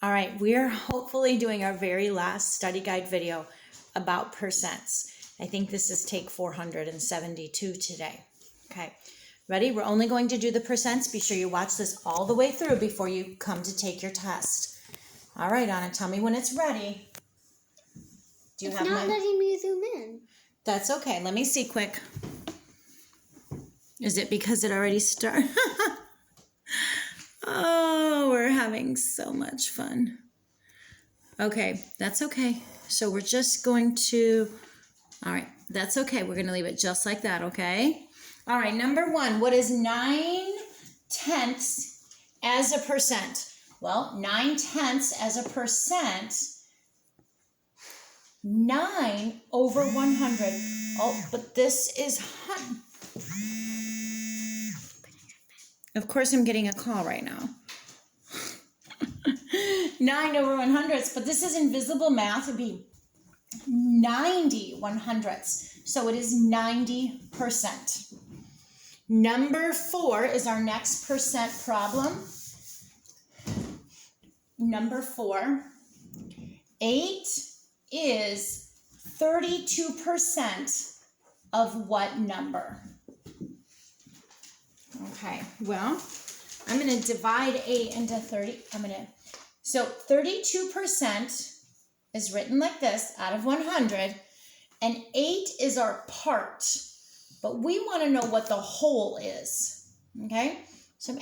All right, we're hopefully doing our very last study guide video about percents. I think this is take 472 today. Okay, ready? We're only going to do the percents. Be sure you watch this all the way through before you come to take your test. All right, Anna, tell me when it's ready. Do you it's have not letting me zoom in. That's okay. Let me see quick. Is it because it already started? Oh, we're having so much fun. Okay, that's okay. So we're just going to, all right, that's okay. We're going to leave it just like that, okay? All right, number one, what is 9/10 as a percent? Well, 9/10 as a percent, 9 over 100. Oh, but this is, of course I'm getting a call right now. 9 over 100ths, but this is invisible math. It'd be 90 100ths. So it is 90%. Number 4 is our next percent problem. Number 4, 8 is 32% of what number? Okay, well, I'm going to divide 8 into 30. So 32% is written like this out of 100, and 8 is our part, but we want to know what the whole is. Okay, so I'm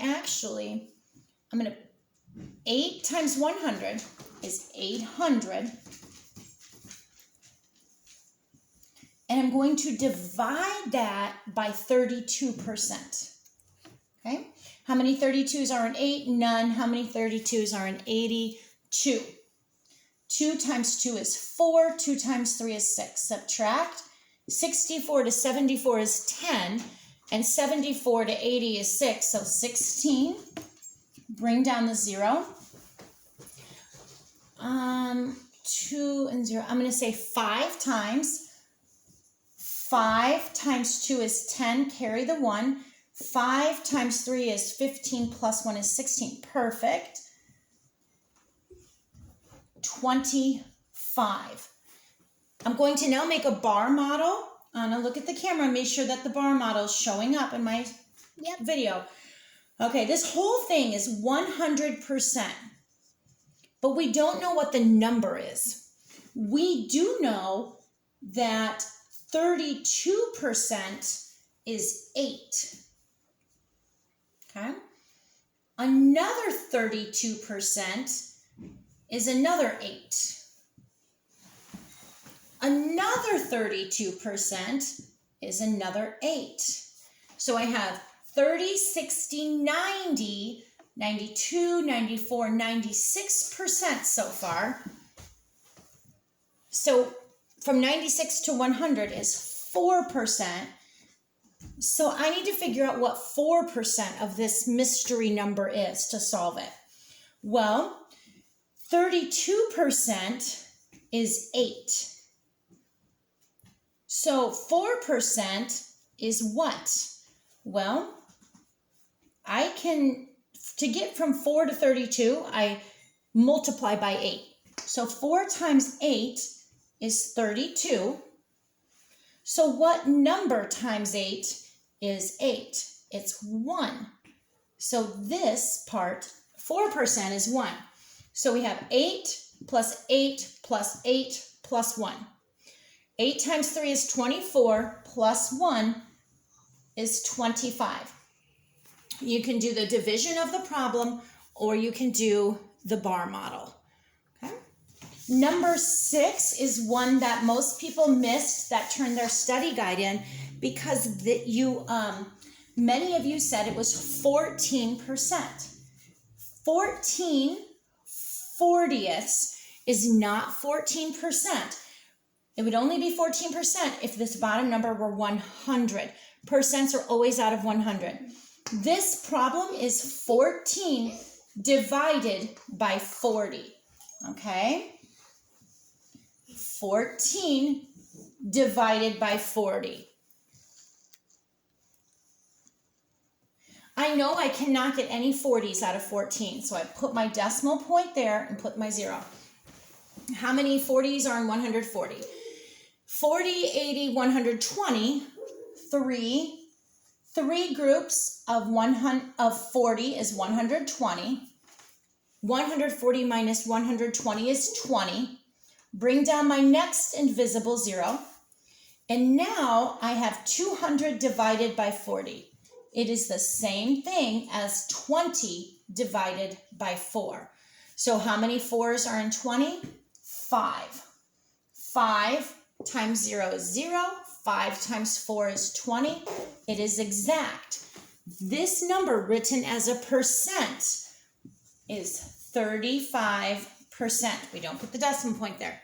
going to 8 times 100 is 800, and I'm going to divide that by 32%. Okay, how many 32s are in 8? None. How many 32s are in 82? 2 times 2 is 4. 2 times 3 is 6. Subtract. 64 to 74 is 10. And 74 to 80 is 6. So 16. Bring down the 0. 2 and 0. I'm going to say 5 times. 5 times 2 is 10. Carry the 1. 5 times 3 is 15 plus 1 is 16. Perfect. 25. I'm going to now make a bar model. Anna, look at the camera and make sure that the bar model is showing up in my video. Okay, this whole thing is 100%, but we don't know what the number is. We do know that 32% is 8. Okay, another 32% is another 8. Another 32% is another 8. So I have 30, 60, 90, 92, 94, 96% so far. So from 96 to 100 is 4%. So I need to figure out what 4% of this mystery number is to solve it. Well, 32% is 8. So 4% is what? Well, to get from 4 to 32, I multiply by 8. So 4 times 8 is 32. So what number times 8 is 8? It's 1. So this part, 4% is 1. So we have 8 plus 8 plus 8 plus 1. 8 times 3 is 24 plus 1 is 25. You can do the division of the problem or you can do the bar model. Okay. Number 6 is one that most people missed that turned their study guide in because many of you said it was 14%. 14 40ths is not 14%. It would only be 14% if this bottom number were 100. Percents are always out of 100. This problem is 14 divided by 40. Okay? 14 divided by 40. I know I cannot get any 40s out of 14, so I put my decimal point there and put my 0. How many 40s are in 140? 40, 80, 120, three groups of 40 is 120. 140 minus 120 is 20. Bring down my next invisible 0. And now I have 200 divided by 40. It is the same thing as 20 divided by 4. So how many 4s are in 20? 5. 5 times 0 is 0. 5 times 4 is 20. It is exact. This number written as a percent is 35%. We don't put the decimal point there.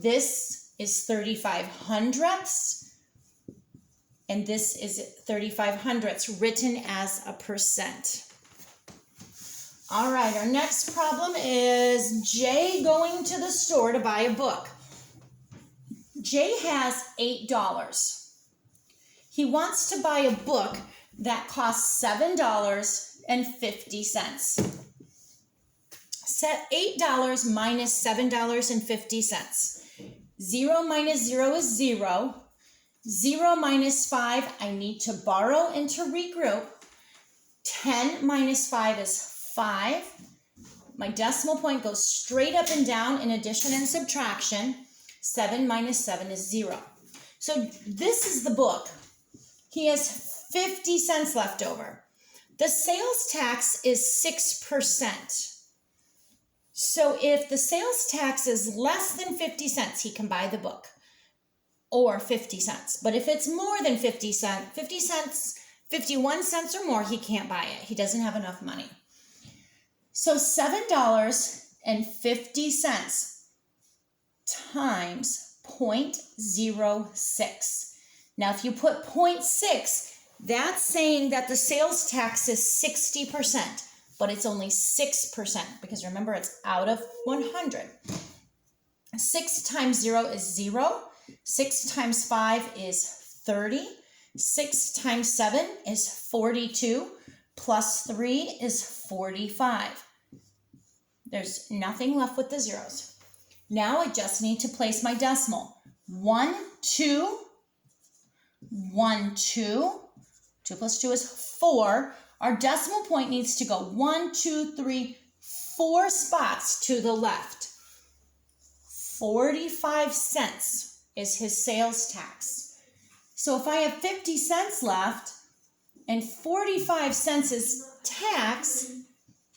This is 35 hundredths. And this is 35 hundredths written as a percent. All right, our next problem is Jay going to the store to buy a book. Jay has $8. He wants to buy a book that costs $7.50. Set $8 minus $7.50. 0 minus 0 is 0. 0 minus 5, I need to borrow and to regroup. 10 minus 5 is 5. My decimal point goes straight up and down in addition and subtraction. 7 minus 7 is 0. So this is the book. He has 50 cents left over. The sales tax is 6%. So if the sales tax is less than 50 cents, he can buy the book. Or 50 cents. But if it's more than 50 cents, 51 cents or more, he can't buy it. He doesn't have enough money. So $7.50 times 0.06. Now, if you put 0.6, that's saying that the sales tax is 60%, but it's only 6% because remember, it's out of 100. 6 times 0 is 0. 6 times 5 is 30. 6 times 7 is 42. Plus 3 is 45. There's nothing left with the zeros. Now I just need to place my decimal. 1, 2, 1, 2. 2 plus 2 is 4. Our decimal point needs to go 1, 2, 3, 4 spots to the left. 45 cents is his sales tax. So if I have 50 cents left and 45 cents is tax,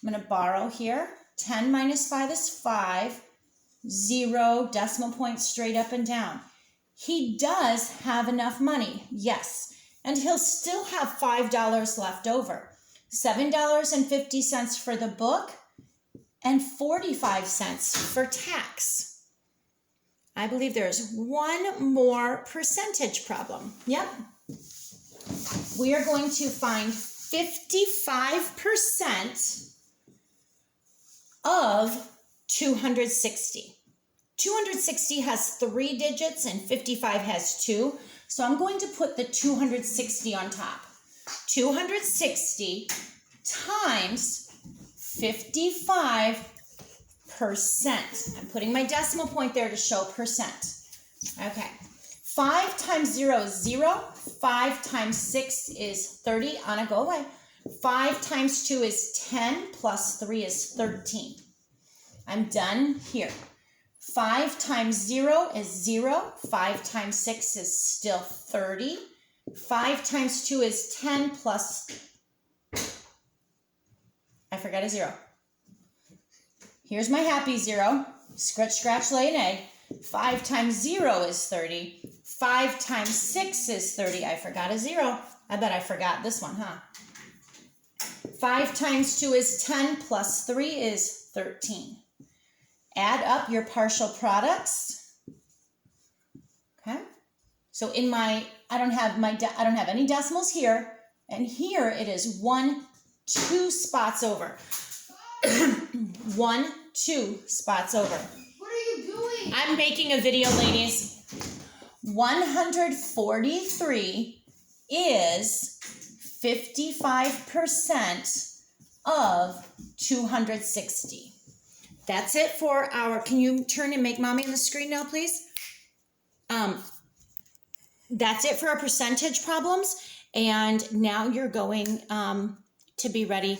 I'm going to borrow here. 10 minus 5 is 5. 0, decimal point straight up and down. He does have enough money, yes. And he'll still have $5 left over. $7.50 for the book and 45 cents for tax. I believe there's one more percentage problem. Yep. We are going to find 55% of 260. 260 has 3 digits and 55 has 2. So I'm going to put the 260 on top. 260 times 55%. I'm putting my decimal point there to show percent. Okay. 5 times 0 is 0. 5 times 6 is 30. Anna, go away. 5 times 2 is 10 plus 3 is 13. I'm done here. 5 times 0 is 0. 5 times 6 is still 30. 5 times 2 is 10 plus... I forgot a 0. Here's my happy 0. Scratch, scratch, lay an egg. 5 times 0 is 30. 5 times 6 is 30. I forgot a 0. I bet I forgot this one, huh? 5 times 2 is 10 plus 3 is 13. Add up your partial products. Okay? So in my I don't have any decimals here, and here it is 1, 2 spots over. 1, 2 spots over. What are you doing? I'm making a video, ladies. 143 is 55% of 260. That's it for our, can you turn and make mommy on the screen now, please? That's it for our percentage problems. And now you're going to be ready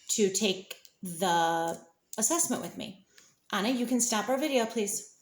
to take the assessment with me. Anna, you can stop our video, please.